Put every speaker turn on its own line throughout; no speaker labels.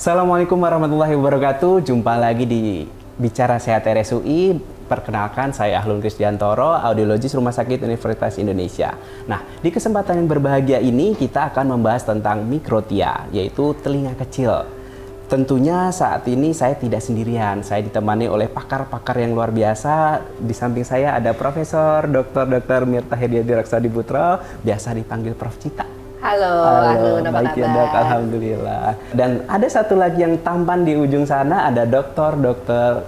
Assalamualaikum warahmatullahi wabarakatuh. Jumpa lagi di Bicara Sehat RSUI. Perkenalkan, saya Ahlul Krisdiantoro, audiologis Rumah Sakit Universitas Indonesia. Nah, di kesempatan yang berbahagia ini kita akan membahas tentang mikrotia, yaitu telinga kecil. Tentunya saat ini saya tidak sendirian. Saya ditemani oleh pakar-pakar yang luar biasa. Di samping saya ada Profesor Dr. Mirta Hediadi Raksadiputro, biasa dipanggil Prof. Cita.
Halo, apa
baik ya dok, alhamdulillah. Dan ada satu lagi yang tampan di ujung sana, ada Dr.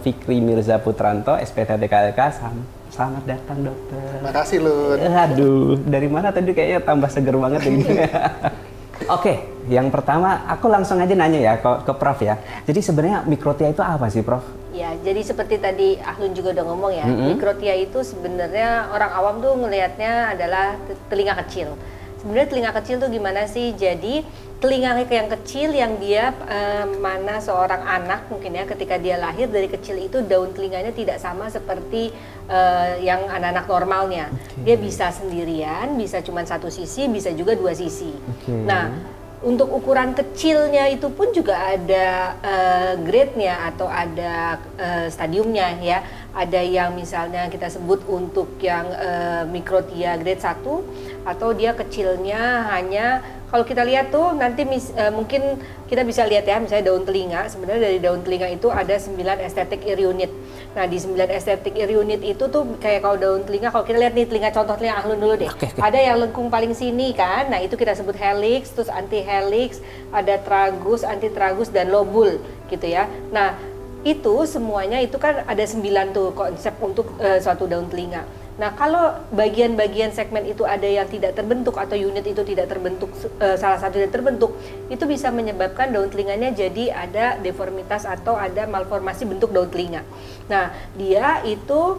Fikri Mirza Putranto, SPTDKLK. Selamat datang dokter.
Terima kasih Lun.
Aduh, dari mana tadi kayaknya tambah seger banget ini. Oke, yang pertama aku langsung aja nanya ya ke Prof ya. Jadi sebenarnya mikrotia itu apa sih Prof?
Ya, jadi seperti tadi Ahlun juga udah ngomong ya, mikrotia itu sebenarnya orang awam tuh ngelihatnya adalah telinga kecil. Sebenarnya telinga kecil tuh gimana sih? Jadi telinga yang kecil yang dia mana seorang anak mungkin ya ketika dia lahir dari kecil itu daun telinganya tidak sama seperti yang anak-anak normalnya. Dia bisa sendirian, bisa cuma satu sisi, bisa juga dua sisi. Nah, untuk ukuran kecilnya itu pun juga ada grade-nya atau ada stadiumnya ya. Ada yang misalnya kita sebut untuk yang mikrotia grade 1 atau dia kecilnya hanya kalau kita lihat tuh nanti mungkin kita bisa lihat ya misalnya daun telinga. Sebenarnya dari daun telinga itu ada 9 aesthetic ear unit. Nah, di 9 aesthetic ear unit itu tuh kayak kalau daun telinga, kalau kita lihat nih contoh telinga Ahlun dulu deh. Ada yang lengkung paling sini kan. Nah, itu kita sebut helix, terus anti helix, ada tragus, anti tragus dan lobul gitu ya. Nah, itu semuanya itu kan ada 9 tuh konsep untuk suatu daun telinga. Nah, kalau bagian-bagian segmen itu ada yang tidak terbentuk atau unit itu tidak terbentuk, salah satu tidak terbentuk, itu bisa menyebabkan daun telinganya jadi ada deformitas atau ada malformasi bentuk daun telinga. Nah, dia itu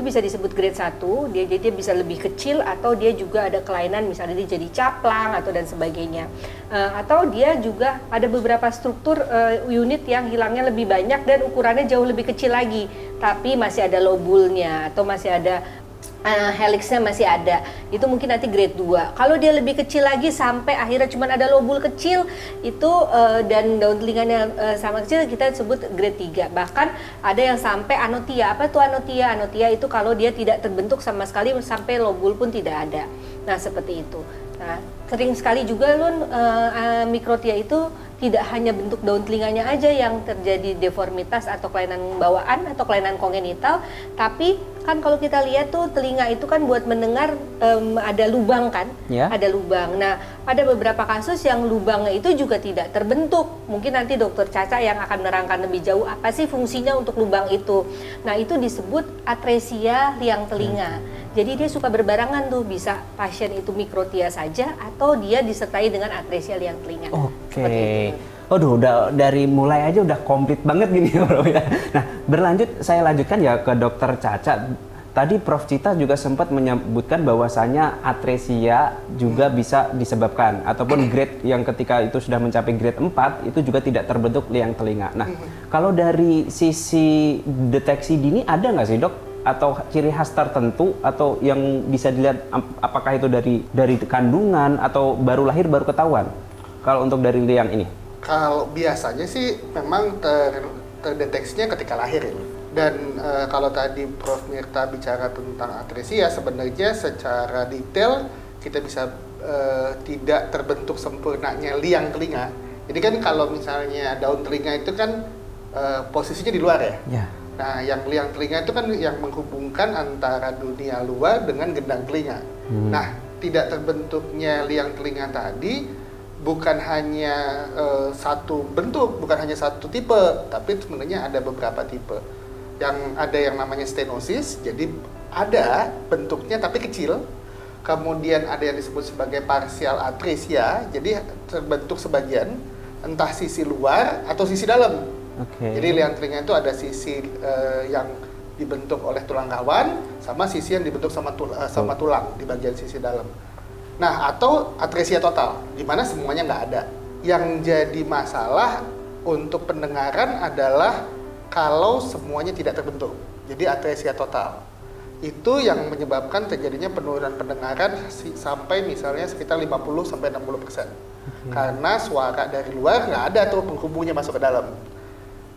bisa disebut grade 1, jadi dia bisa lebih kecil atau dia juga ada kelainan misalnya dia jadi caplang atau dan sebagainya. Atau dia juga ada beberapa struktur unit yang hilangnya lebih banyak dan ukurannya jauh lebih kecil lagi, tapi masih ada lobulnya atau masih ada helixnya masih ada, itu mungkin nanti grade 2. Kalau dia lebih kecil lagi sampai akhirnya cuma ada lobul kecil itu dan daun telinganya sama kecil, kita sebut grade 3. Bahkan ada yang sampai anotia. Apa tuh anotia? Anotia itu kalau dia tidak terbentuk sama sekali sampai lobul pun tidak ada. Nah, seperti itu. Nah, sering sekali juga mikrotia itu tidak hanya bentuk daun telinganya aja yang terjadi deformitas atau kelainan bawaan atau kelainan kongenital, tapi kan kalau kita lihat tuh telinga itu kan buat mendengar ada lubang kan, ada lubang. Nah, ada beberapa kasus yang lubangnya itu juga tidak terbentuk. Mungkin nanti dokter Caca yang akan menerangkan lebih jauh apa sih fungsinya untuk lubang itu. Nah, itu disebut atresia liang telinga. Jadi dia suka berbarangan tuh, bisa pasien itu mikrotia saja atau dia disertai dengan atresia liang telinga.
Oke. Aduh, udah dari mulai aja udah komplit banget gini Bro ya. Nah, saya lanjutkan ya ke dokter Caca. Tadi Prof. Cita juga sempat menyebutkan bahwasanya atresia juga bisa disebabkan ataupun grade yang ketika itu sudah mencapai grade 4 itu juga tidak terbentuk liang telinga. Nah, kalau dari sisi deteksi dini ada nggak sih dok? Atau ciri khas tertentu atau yang bisa dilihat apakah itu dari kandungan atau baru lahir baru ketahuan kalau untuk dari liang ini?
Kalau biasanya sih memang terdeteksinya ketika lahir ya. Dan kalau tadi Prof. Mirta bicara tentang atresia, sebenarnya secara detail kita bisa tidak terbentuk sempurnanya liang telinga. Jadi kan kalau misalnya daun telinga itu kan posisinya di luar ya. Nah, yang liang telinga itu kan yang menghubungkan antara dunia luar dengan gendang telinga. Nah, tidak terbentuknya liang telinga tadi bukan hanya satu bentuk, bukan hanya satu tipe, tapi sebenarnya ada beberapa tipe. Yang ada yang namanya stenosis, jadi ada bentuknya tapi kecil. Kemudian ada yang disebut sebagai partial atresia, jadi terbentuk sebagian, entah sisi luar atau sisi dalam. Jadi liang telinga itu ada sisi yang dibentuk oleh tulang rawan sama sisi yang dibentuk sama tulang di bagian sisi dalam. Nah, atau atresia total, di mana semuanya nggak ada. Yang jadi masalah untuk pendengaran adalah kalau semuanya tidak terbentuk. Jadi atresia total. itu yang menyebabkan terjadinya penurunan pendengaran sampai misalnya sekitar 50-60%. Karena suara dari luar nggak ada tuh penghubungnya masuk ke dalam.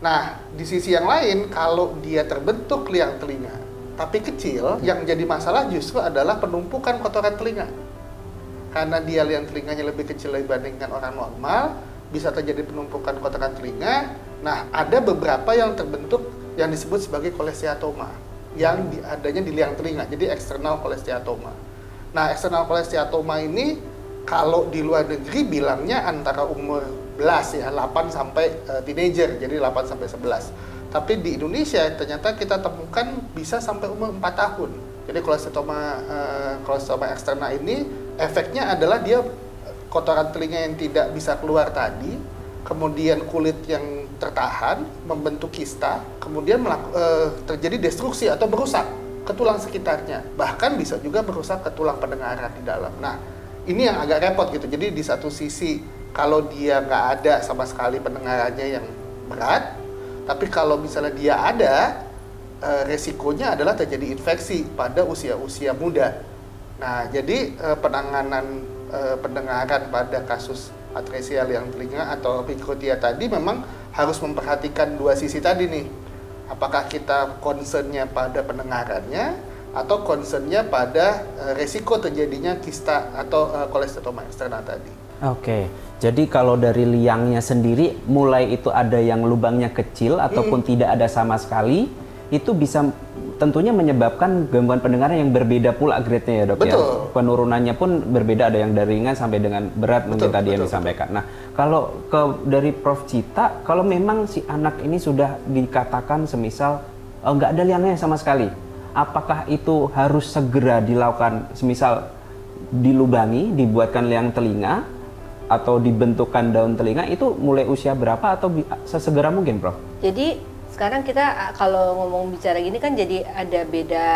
Nah, di sisi yang lain, kalau dia terbentuk liang telinga, tapi kecil, yang jadi masalah justru adalah penumpukan kotoran telinga. Karena dia liang telinganya lebih kecil dibandingkan orang normal, bisa terjadi penumpukan kotoran telinga. Nah, ada beberapa yang terbentuk yang disebut sebagai kolesteatoma, yang adanya di liang telinga, jadi external kolesteatoma. Nah, external kolesteatoma ini kalau di luar negeri bilangnya antara umur belas ya, 8 sampai teenager, jadi 8 sampai 11. Tapi di Indonesia ternyata kita temukan bisa sampai umur 4 tahun. Jadi kolesteatoma eksternal ini efeknya adalah dia kotoran telinga yang tidak bisa keluar tadi, kemudian kulit yang tertahan, membentuk kista, kemudian terjadi destruksi atau merusak ke tulang sekitarnya. Bahkan bisa juga merusak ke tulang pendengaran di dalam. Nah, ini yang agak repot gitu. Jadi di satu sisi kalau dia nggak ada sama sekali pendengarannya yang berat, tapi kalau misalnya dia ada, resikonya adalah terjadi infeksi pada usia-usia muda. Nah, jadi penanganan pendengaran pada kasus atresia liang telinga atau mikrotia tadi memang harus memperhatikan dua sisi tadi nih. Apakah kita concernnya pada pendengarannya atau concernnya pada resiko terjadinya kista atau kolesteatoma eksternal tadi.
Oke, jadi kalau dari liangnya sendiri mulai itu ada yang lubangnya kecil ataupun tidak ada sama sekali, itu bisa tentunya menyebabkan gangguan pendengaran yang berbeda pula grade-nya ya dok.
Betul.
Ya? Penurunannya pun berbeda, ada yang dari ringan sampai dengan berat mungkin tadi yang disampaikan. Nah, kalau dari Prof Cita, kalau memang si anak ini sudah dikatakan semisal nggak ada liangnya sama sekali, apakah itu harus segera dilakukan, semisal dilubangi, dibuatkan liang telinga, atau dibentukkan daun telinga, itu mulai usia berapa atau sesegera mungkin, Prof?
Jadi sekarang kita kalau ngomong bicara gini kan jadi ada beda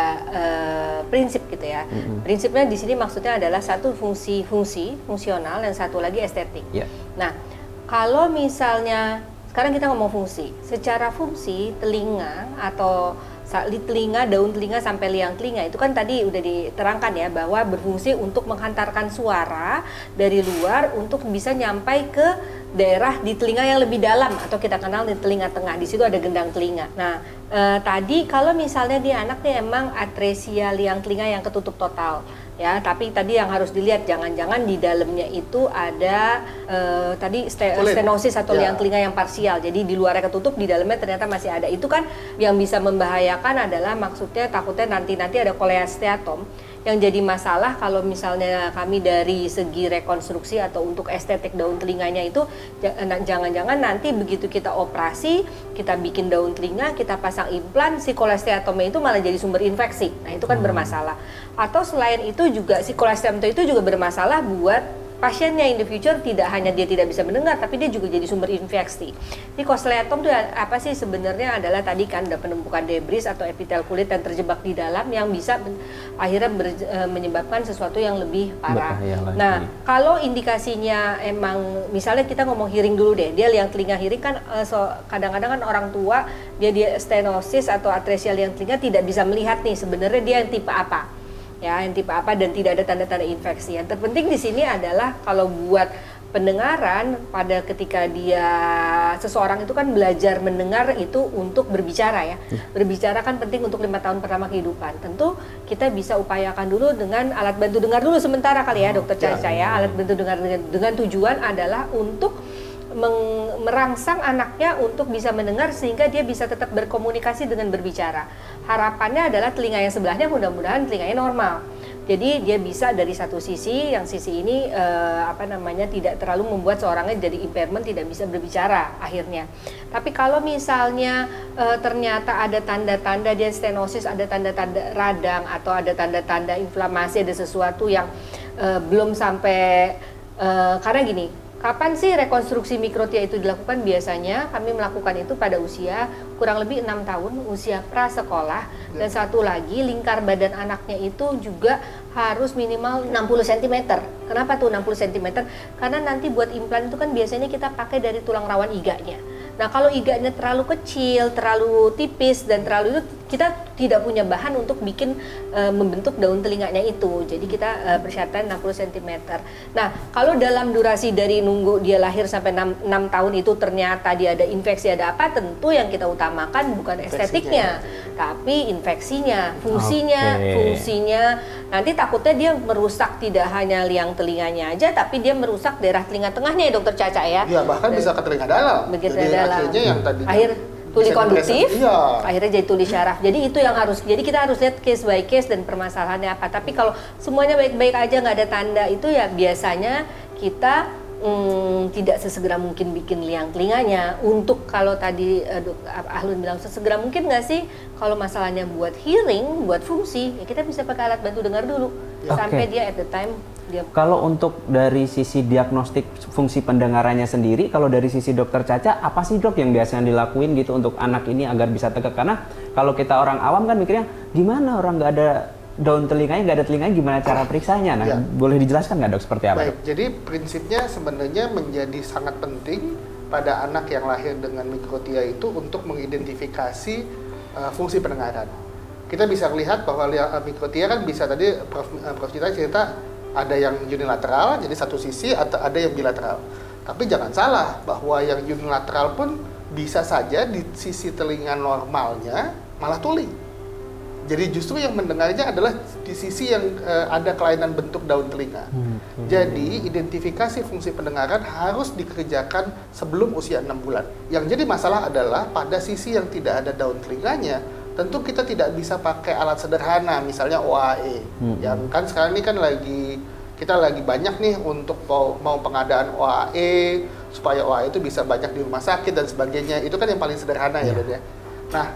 prinsip gitu ya. Prinsipnya di sini maksudnya adalah satu fungsional, dan satu lagi estetik.
Yeah.
Nah, kalau misalnya sekarang kita ngomong fungsi, secara fungsi telinga atau telinga, daun telinga sampai liang telinga itu kan tadi udah diterangkan ya, bahwa berfungsi untuk menghantarkan suara dari luar untuk bisa nyampai ke daerah di telinga yang lebih dalam atau kita kenal di telinga tengah. Di situ ada gendang telinga. Nah, tadi kalau misalnya dia anaknya emang atresia liang telinga yang ketutup total ya, tapi tadi yang harus dilihat jangan-jangan di dalamnya itu ada tadi stenosis atau liang telinga yang parsial. Jadi di luarnya ketutup, di dalamnya ternyata masih ada. Itu kan yang bisa membahayakan adalah maksudnya takutnya nanti ada kolesteatom. Yang jadi masalah kalau misalnya kami dari segi rekonstruksi atau untuk estetik daun telinganya itu jangan-jangan nanti begitu kita operasi, kita bikin daun telinga, kita pasang implan, si kolesteatoma itu malah jadi sumber infeksi. Nah, itu kan bermasalah. Atau selain itu juga si kolesteatoma itu juga bermasalah buat pasiennya in the future, tidak hanya dia tidak bisa mendengar, tapi dia juga jadi sumber infeksi. Jadi kolesteatom itu apa sih sebenarnya adalah tadi kan ada penumpukan debris atau epitel kulit yang terjebak di dalam yang bisa akhirnya menyebabkan sesuatu yang lebih parah. Nah, kalau indikasinya emang misalnya kita ngomong hearing dulu deh, dia liang telinga hearing kan kadang-kadang kan orang tua dia stenosis atau atresia liang telinga tidak bisa melihat nih sebenarnya dia yang tipe apa. Ya, yang tipe apa dan tidak ada tanda-tanda infeksi. Yang terpenting di sini adalah kalau buat pendengaran pada ketika seseorang itu kan belajar mendengar itu untuk berbicara ya. Berbicara kan penting untuk 5 tahun pertama kehidupan. Tentu kita bisa upayakan dulu dengan alat bantu dengar dulu sementara kali ya Dokter Caca ya. Alat bantu dengar dengan tujuan adalah untuk merangsang anaknya untuk bisa mendengar sehingga dia bisa tetap berkomunikasi dengan berbicara. Harapannya adalah telinga yang sebelahnya mudah-mudahan telinganya normal. Jadi dia bisa dari satu sisi, yang sisi ini tidak terlalu membuat seorangnya jadi impairment, tidak bisa berbicara akhirnya. Tapi kalau misalnya ternyata ada tanda-tanda dia stenosis, ada tanda-tanda radang atau ada tanda-tanda inflamasi, ada sesuatu yang belum sampai karena gini. Kapan sih rekonstruksi mikrotia itu dilakukan? Biasanya kami melakukan itu pada usia kurang lebih 6 tahun, usia prasekolah. Dan satu lagi, lingkar badan anaknya itu juga harus minimal 60 cm. Kenapa tuh 60 cm? Karena nanti buat implan itu kan biasanya kita pakai dari tulang rawan iganya. Nah kalau iganya terlalu kecil, terlalu tipis dan terlalu itu, kita tidak punya bahan untuk bikin membentuk daun telinganya itu. Jadi kita persyaratan 60 cm. Nah kalau dalam durasi dari nunggu dia lahir sampai 6 tahun itu ternyata dia ada infeksi, ada apa, tentu yang kita utamakan bukan estetiknya, tapi infeksinya, fungsinya. Nanti takutnya dia merusak tidak hanya liang telinganya aja, tapi dia merusak daerah telinga tengahnya ya Dokter Caca ya.
Iya, bahkan bisa ke telinga dalam.
Begitu
jadi
dalam.
akhirnya yang tadi
tuli konduktif,
iya.
akhirnya jadi tuli syaraf. Jadi itu yang harus, jadi kita harus lihat case by case dan permasalahannya apa. Tapi kalau semuanya baik-baik aja nggak ada tanda itu ya biasanya kita tidak sesegera mungkin bikin liang telinganya. Untuk kalau tadi Ahlun bilang sesegera mungkin nggak sih, kalau masalahnya buat hearing, buat fungsi, ya kita bisa pakai alat bantu dengar dulu sampai dia at the time dia.
Kalau untuk dari sisi diagnostik fungsi pendengarannya sendiri, kalau dari sisi Dokter Caca, apa sih dok yang biasanya dilakuin gitu untuk anak ini agar bisa tegak? Karena kalau kita orang awam kan mikirnya, gimana orang nggak ada daun telinganya, nggak ada telinganya, gimana cara periksanya? Nah, boleh dijelaskan nggak dok seperti apa?
Baik, jadi prinsipnya sebenarnya menjadi sangat penting pada anak yang lahir dengan mikrotia itu untuk mengidentifikasi fungsi pendengaran. Kita bisa lihat bahwa mikrotia kan bisa tadi Prof. Cita cerita ada yang unilateral, jadi satu sisi, atau ada yang bilateral. Tapi jangan salah bahwa yang unilateral pun bisa saja di sisi telinga normalnya malah tuli. Jadi justru yang mendengarnya adalah di sisi yang ada kelainan bentuk daun telinga. Jadi identifikasi fungsi pendengaran harus dikerjakan sebelum usia 6 bulan. Yang jadi masalah adalah pada sisi yang tidak ada daun telinganya, tentu kita tidak bisa pakai alat sederhana, misalnya OAE. Yang kan sekarang ini kan kita lagi banyak nih untuk mau pengadaan OAE, supaya OAE itu bisa banyak di rumah sakit dan sebagainya. Itu kan yang paling sederhana ya, Don ya. Nah,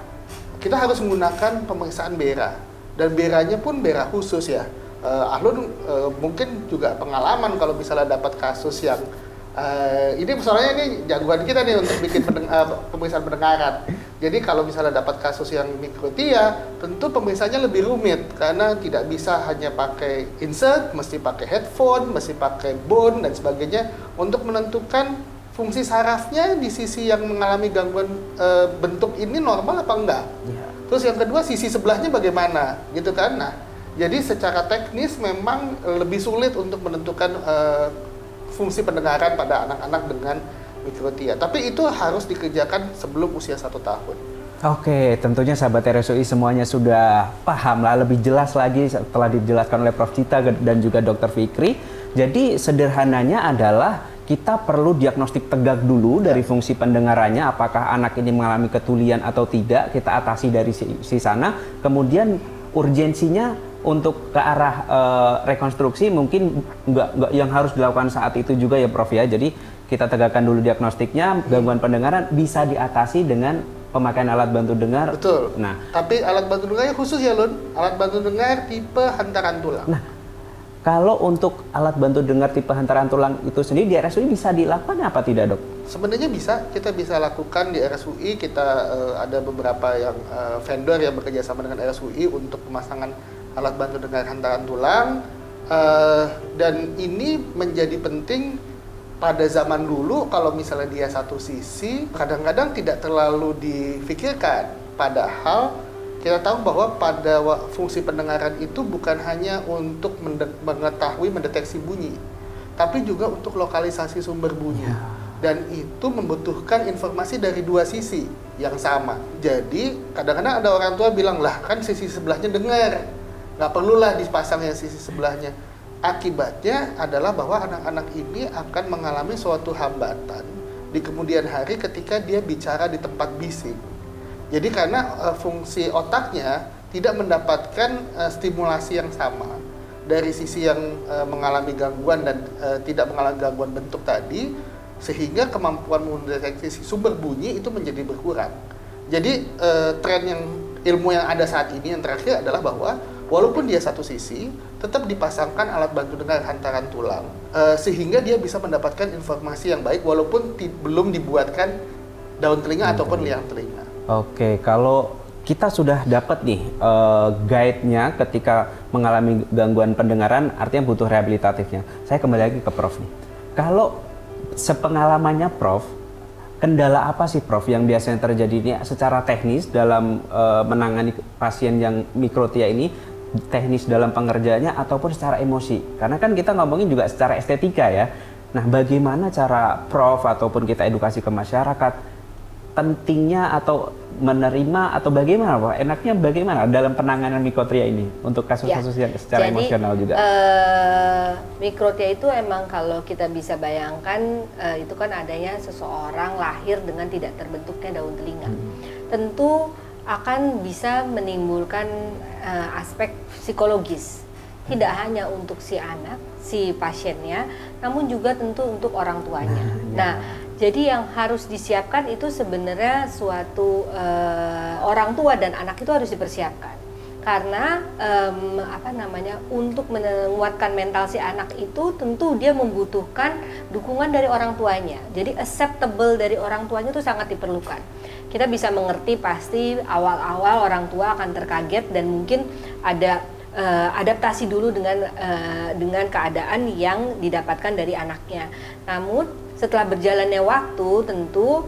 kita harus menggunakan pemeriksaan BERA, dan BERA-nya pun BERA khusus ya. Ahlun mungkin juga pengalaman kalau misalnya dapat kasus yang ini soalnya ini jagoan kita nih untuk bikin pemeriksaan pendengaran. Jadi kalau misalnya dapat kasus yang mikrotia, tentu pemeriksaannya lebih rumit karena tidak bisa hanya pakai insert, mesti pakai headphone, mesti pakai bone dan sebagainya untuk menentukan fungsi sarafnya di sisi yang mengalami gangguan bentuk ini normal apa enggak. Terus yang kedua sisi sebelahnya bagaimana, gitu kan? Nah, jadi secara teknis memang lebih sulit untuk menentukan fungsi pendengaran pada anak-anak dengan mikrotia. Tapi itu harus dikerjakan sebelum usia 1 tahun.
Oke, tentunya sahabat RSUI semuanya sudah paham lah, lebih jelas lagi setelah dijelaskan oleh Prof. Cita dan juga Dr. Fikri. Jadi sederhananya adalah kita perlu diagnostik tegak dulu dari fungsi pendengarannya, apakah anak ini mengalami ketulian atau tidak, kita atasi dari sana. Kemudian urgensinya untuk ke arah rekonstruksi mungkin nggak yang harus dilakukan saat itu juga ya Prof ya. Jadi kita tegakkan dulu diagnostiknya, gangguan pendengaran bisa diatasi dengan pemakaian alat bantu dengar.
Betul.
Nah,
tapi alat bantu dengarnya khusus ya Lun, alat bantu dengar tipe hantaran tulang.
Nah, kalau untuk alat bantu dengar tipe hantaran tulang itu sendiri di RSUI bisa dilakukan apa tidak dok?
Sebenarnya bisa, kita bisa lakukan di RSUI, kita ada beberapa yang vendor yang bekerja sama dengan RSUI untuk pemasangan alat bantu dengar hantaran tulang, dan ini menjadi penting. Pada zaman dulu kalau misalnya dia satu sisi kadang-kadang tidak terlalu difikirkan, padahal kita tahu bahwa pada fungsi pendengaran itu bukan hanya untuk mengetahui mendeteksi bunyi, tapi juga untuk lokalisasi sumber bunyi. Dan itu membutuhkan informasi dari dua sisi yang sama. Jadi kadang-kadang ada orang tua bilang, lah kan sisi sebelahnya dengar, nggak perlulah dipasang yang sisi sebelahnya. Akibatnya adalah bahwa anak-anak ini akan mengalami suatu hambatan di kemudian hari ketika dia bicara di tempat bising. Jadi karena fungsi otaknya tidak mendapatkan stimulasi yang sama dari sisi yang mengalami gangguan dan tidak mengalami gangguan bentuk tadi, sehingga kemampuan mendeteksi sumber bunyi itu menjadi berkurang. Jadi tren yang ilmu yang ada saat ini yang terakhir adalah bahwa walaupun dia satu sisi, tetap dipasangkan alat bantu dengar hantaran tulang, sehingga dia bisa mendapatkan informasi yang baik walaupun belum dibuatkan daun telinga ataupun liang telinga. Oke,
kalau kita sudah dapat nih guide-nya ketika mengalami gangguan pendengaran, artinya butuh rehabilitatifnya. Saya kembali lagi ke Prof nih. Kalau sepengalamannya Prof, kendala apa sih Prof yang biasanya terjadi ini secara teknis dalam menangani pasien yang mikrotia ini, teknis dalam pengerjaannya ataupun secara emosi? Karena kan kita ngomongin juga secara estetika ya. Nah, bagaimana cara Prof ataupun kita edukasi ke masyarakat pentingnya atau menerima atau bagaimana Pak? Enaknya bagaimana dalam penanganan mikrotia ini untuk kasus-kasus yang secara emosional juga?
Mikrotia itu emang kalau kita bisa bayangkan itu kan adanya seseorang lahir dengan tidak terbentuknya daun telinga. Tentu akan bisa menimbulkan aspek psikologis. Tidak hanya untuk si anak, si pasiennya, namun juga tentu untuk orang tuanya. Nah, jadi yang harus disiapkan itu sebenarnya suatu orang tua dan anak itu harus dipersiapkan. Karena untuk menguatkan mental si anak itu tentu dia membutuhkan dukungan dari orang tuanya. Jadi acceptable dari orang tuanya itu sangat diperlukan. Kita bisa mengerti pasti awal-awal orang tua akan terkaget dan mungkin ada adaptasi dulu dengan keadaan yang didapatkan dari anaknya. Namun setelah berjalannya waktu tentu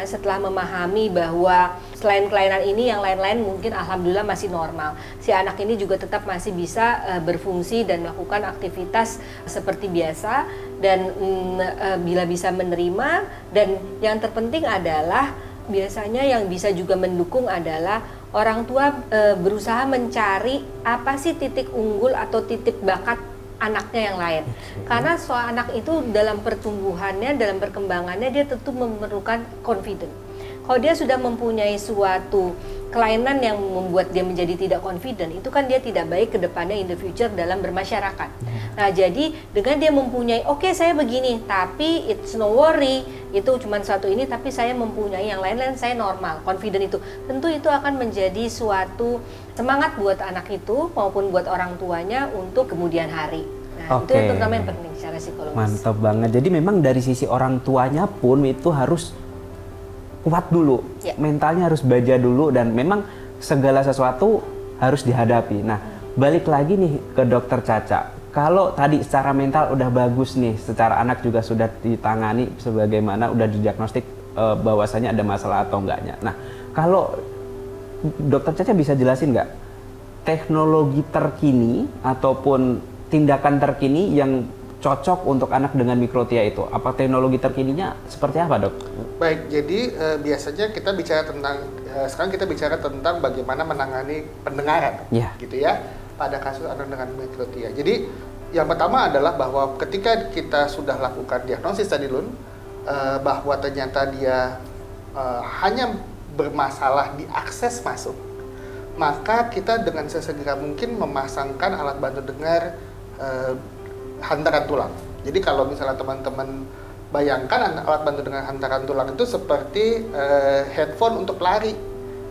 setelah memahami bahwa selain kelainan ini yang lain-lain mungkin alhamdulillah masih normal. Si anak ini juga tetap masih bisa berfungsi dan melakukan aktivitas seperti biasa dan bila bisa menerima, dan yang terpenting adalah biasanya yang bisa juga mendukung adalah orang tua berusaha mencari apa sih titik unggul atau titik bakat anaknya yang lain. Karena soal anak itu dalam pertumbuhannya, dalam perkembangannya dia tentu memerlukan confident. Kalau dia sudah mempunyai suatu kelainan yang membuat dia menjadi tidak confident, itu kan dia tidak baik ke depannya in the future dalam bermasyarakat. Nah, jadi dengan dia mempunyai oke, saya begini, tapi it's no worry, itu cuma satu ini, tapi saya mempunyai yang lain-lain, saya normal, confident itu. Tentu itu akan menjadi suatu semangat buat anak itu maupun buat orang tuanya untuk kemudian hari. Nah, itu terutama yang penting secara psikologis.
Mantap banget. Jadi memang dari sisi orang tuanya pun itu harus kuat dulu, mentalnya harus baja dulu, dan memang segala sesuatu harus dihadapi. Nah, balik lagi nih ke dokter Caca. Kalau tadi secara mental udah bagus nih, secara anak juga sudah ditangani sebagaimana udah didiagnostik bahwasanya ada masalah atau enggaknya. Nah, kalau dokter Caca bisa jelasin nggak teknologi terkini ataupun tindakan terkini yang cocok untuk anak dengan mikrotia itu? Apa teknologi terkininya seperti apa, Dok?
Baik, jadi biasanya kita bicara tentang sekarang kita bicara tentang bagaimana menangani pendengaran, gitu ya, pada kasus anak dengan mikrotia. Jadi yang pertama adalah bahwa ketika kita sudah lakukan diagnosis tadi Lun, bahwa ternyata dia hanya bermasalah di akses masuk, maka kita dengan sesegera mungkin memasangkan alat bantu dengar hantaran tulang. Jadi kalau misalnya teman-teman bayangkan alat bantu dengar hantaran tulang itu seperti headphone untuk lari,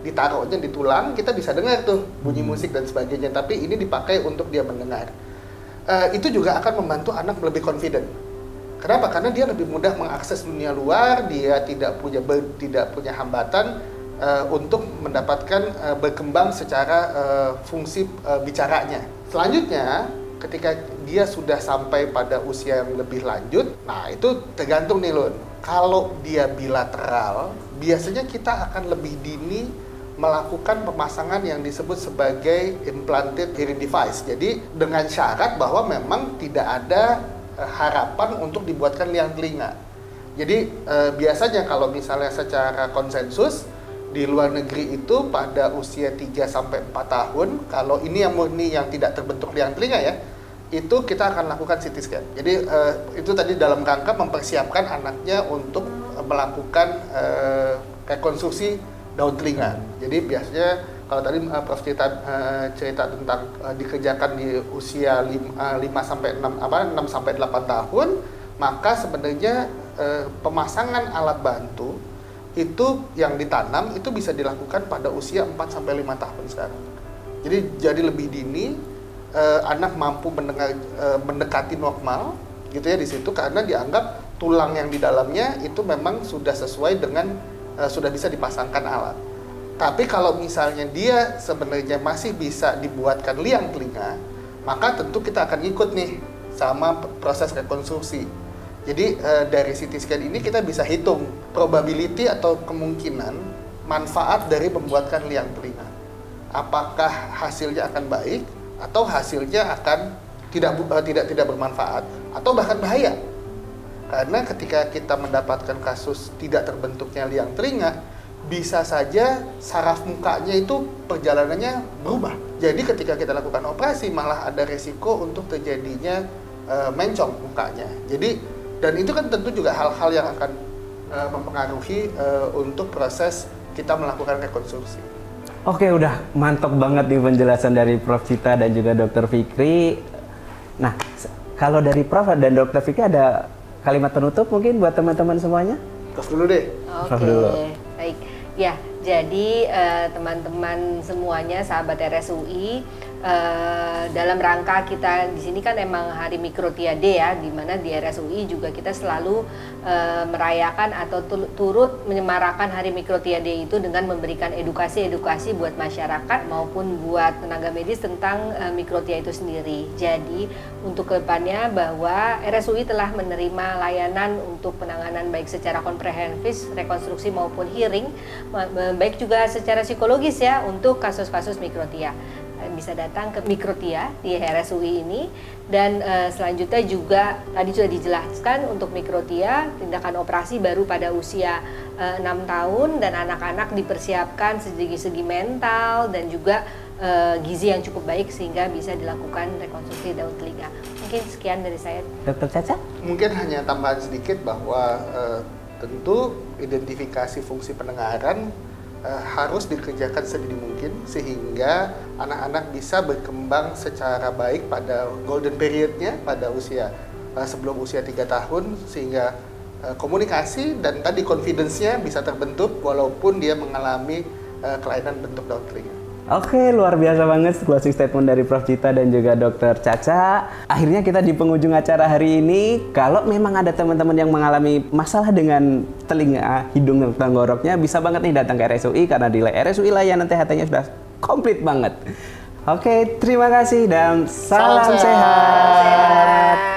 ditaruhnya di tulang, kita bisa dengar tuh bunyi musik dan sebagainya, tapi ini dipakai untuk dia mendengar. Itu juga akan membantu anak lebih confident. Kenapa? Karena dia lebih mudah mengakses dunia luar, dia tidak punya hambatan untuk mendapatkan berkembang secara fungsi bicaranya. Selanjutnya, ketika dia sudah sampai pada usia yang lebih lanjut, nah itu tergantung nih Lun. Kalau dia bilateral, biasanya kita akan lebih dini melakukan pemasangan yang disebut sebagai implanted hearing device. Jadi dengan syarat bahwa memang tidak ada harapan untuk dibuatkan liang telinga. Jadi biasanya kalau misalnya secara konsensus di luar negeri itu pada usia 3-4 tahun, kalau ini yang murni yang tidak terbentuk liang telinga ya, itu kita akan lakukan CT scan. Jadi itu tadi dalam rangka mempersiapkan anaknya untuk melakukan rekonstruksi daun telinga. Jadi biasanya kalau tadi Prof cerita tentang dikerjakan di usia 6-8 tahun, maka sebenarnya pemasangan alat bantu itu yang ditanam itu bisa dilakukan pada usia 4-5 tahun sekarang. Jadi lebih dini anak mampu mendengar mendekati normal gitu ya di situ, karena dianggap tulang yang di dalamnya itu memang sudah sesuai dengan sudah bisa dipasangkan alat. Tapi kalau misalnya dia sebenarnya masih bisa dibuatkan liang telinga, maka tentu kita akan ikut nih sama proses rekonstruksi. Jadi dari CT scan ini kita bisa hitung probability atau kemungkinan manfaat dari membuatkan liang telinga. Apakah hasilnya akan baik atau hasilnya akan tidak bermanfaat atau bahkan bahaya. Karena ketika kita mendapatkan kasus tidak terbentuknya liang telinga, bisa saja saraf mukanya itu perjalanannya berubah. Jadi ketika kita lakukan operasi malah ada resiko untuk terjadinya mencong mukanya. Jadi dan itu kan tentu juga hal-hal yang akan mempengaruhi untuk proses kita melakukan rekonstruksi.
Oke, udah mantap banget nih penjelasan dari Prof. Cita dan juga Dr. Fikri. Nah, kalau dari Prof. dan Dr. Fikri ada kalimat penutup mungkin buat teman-teman semuanya?
Prof dulu deh.
Oke, baik. Ya, jadi teman-teman semuanya, sahabat RSUI, dalam rangka kita di sini kan emang Hari Mikrotia Day ya, di mana di RSUI juga kita selalu merayakan atau turut menyemarakan Hari Mikrotia Day itu dengan memberikan edukasi buat masyarakat maupun buat tenaga medis tentang mikrotia itu sendiri. Jadi untuk kedepannya bahwa RSUI telah menerima layanan untuk penanganan baik secara komprehensif, rekonstruksi maupun hearing, baik juga secara psikologis ya untuk kasus-kasus mikrotia. Bisa datang ke Mikrotia di RSUI ini, dan selanjutnya juga tadi sudah dijelaskan untuk mikrotia tindakan operasi baru pada usia 6 tahun dan anak-anak dipersiapkan segi mental dan juga gizi yang cukup baik sehingga bisa dilakukan rekonstruksi daun telinga. Mungkin sekian dari saya.
Dr. Caca?
Mungkin hanya tambahan sedikit bahwa tentu identifikasi fungsi pendengaran harus dikerjakan sedini mungkin sehingga anak-anak bisa berkembang secara baik pada golden periodnya pada usia sebelum usia 3 tahun, sehingga komunikasi dan tadi confidence-nya bisa terbentuk walaupun dia mengalami kelainan bentuk daun telinga.
Oke, luar biasa banget closing statement dari Prof. Cita dan juga Dr. Caca. Akhirnya kita di penghujung acara hari ini. Kalau memang ada teman-teman yang mengalami masalah dengan telinga, hidung, dan tenggoroknya, bisa banget nih datang ke RSUI karena di RSUI layanan THT-nya sudah komplit banget. Oke, terima kasih dan salam sehat.